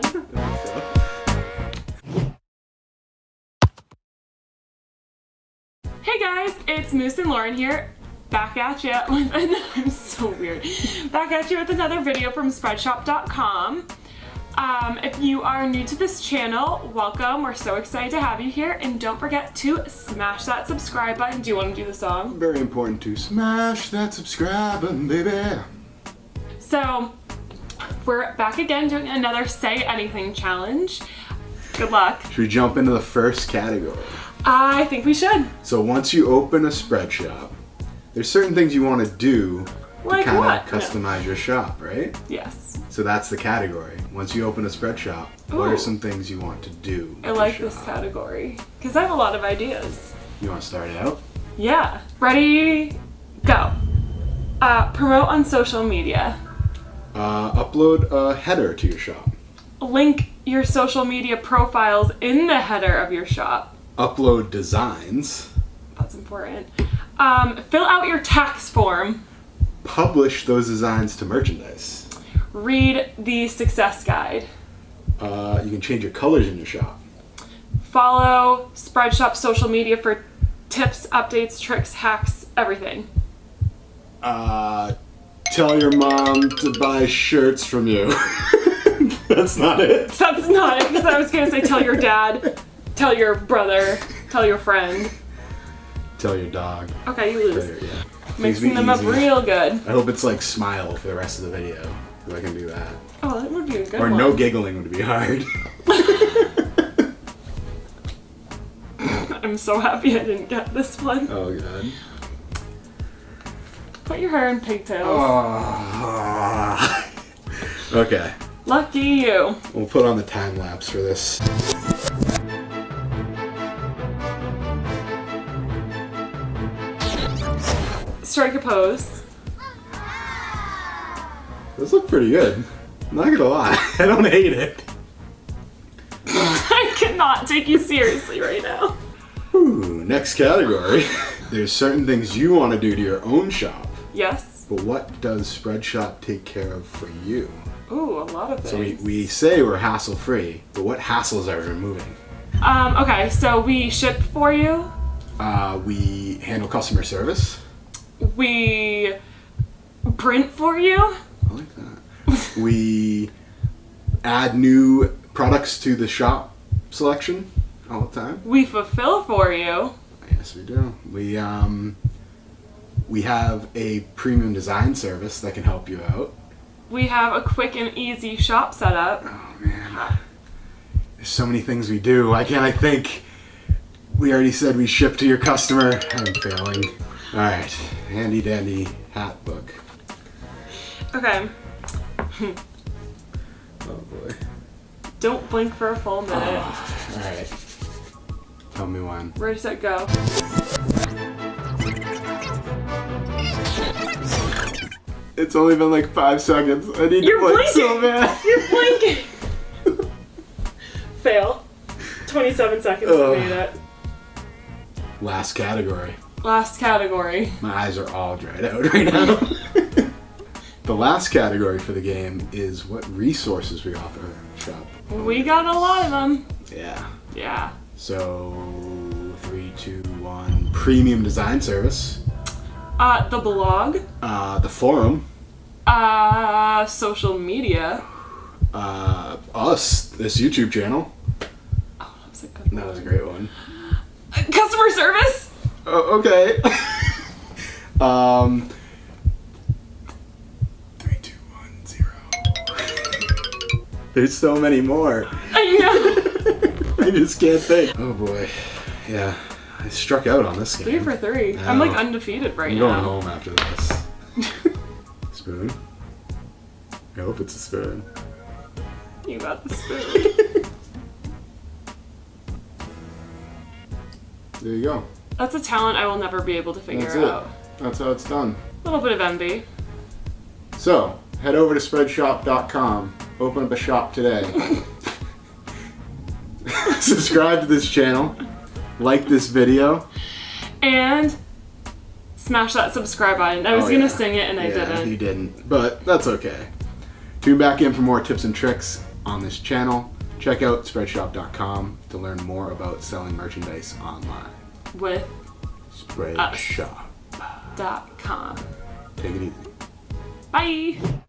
done. Hey guys, it's Moose and Lauren here. Back at you with I'm so weird. Back at you with another video from Spreadshop.com. If you are new to this channel, welcome. We're so excited to have you here, and don't forget to smash that subscribe button. Do you want to do the song? Very important to smash that subscribe button, baby. So, we're back again doing another Say Anything challenge. Good luck. Should we jump into the first category? I think we should. So once you open a Spreadshop, there's certain things you want to do Like to kind what? of customize your shop, right? Yes. So that's the category. Once you open a Spreadshop, what Ooh. are some things you want to do? I like this category because I have a lot of ideas. You want to start it out? Yeah. Ready? Go. Promote on social media. Upload a header to your shop. Link your social media profiles in the header of your shop. Upload designs. That's important. Fill out your tax form. Publish those designs to merchandise. Read the success guide. You can change your colors in your shop. Follow Spreadshop social media for tips, updates, tricks, hacks, everything. Tell your mom to buy shirts from you. That's not it. That's not it, because I was gonna say tell your dad, tell your brother, tell your friend. Tell your dog. Okay, you lose. Yeah. Mixing them up real good. I hope it's like smile for the rest of the video, if I can do that. Oh, that would be a good Or one. no giggling would be hard. I'm so happy I didn't get this one. Oh god. Put your hair in pigtails. Oh. Okay. Lucky you. We'll put on the time lapse for this. Strike a pose. This looks pretty good. I'm not gonna lie. I don't hate it. I cannot take you seriously right now. Ooh, next category. There's certain things you want to do to your own shop. Yes. But what does Spreadshop take care of for you? Ooh, a lot of things. So we say we're hassle-free, but what hassles are we removing? Okay, so we ship for you. We handle customer service. We print for you. I like that. We add new products to the shop selection all the time. We fulfill for you. Yes, we do. We have a premium design service that can help you out. We have a quick and easy shop setup. Oh man, there's so many things we do. Why can't I think? We already said we ship to your customer. I'm failing. All right, handy dandy hat book. Okay. Oh boy. Don't blink for a full minute. All right. Tell me when. Ready, set, go. It's only been like 5 seconds. I need You're to blink blinking. so bad. You're blinking. Fail. 27 seconds to made it. Last category. Last category. My eyes are all dried out right now. The last category for the game is what resources we offer shop. We got a lot of them. Yeah. Yeah. So 3, 2, 1. Premium design service. The blog. The forum. Social media. Us. This YouTube channel. Oh, that was a good one. That was a great one. Customer service. Oh, okay. 3, 2, 1, 0. There's so many more. I know. I just can't think. Oh boy. Yeah. I struck out on this game. 3 for 3. No. I'm like undefeated right I'm now. going home after this. Spoon? I hope it's a spoon. You got the spoon. There you go. That's a talent I will never be able to figure That's out. it. That's how it's done. A little bit of envy. So, head over to Spreadshop.com. Open up a shop today. Subscribe to this channel. Like this video. And smash that subscribe button. I was gonna sing it and I Yeah, didn't. you didn't. But that's okay. Tune back in for more tips and tricks on this channel. Check out Spreadshop.com to learn more about selling merchandise online. With Spreadshop.com. .com. Take it easy. Bye.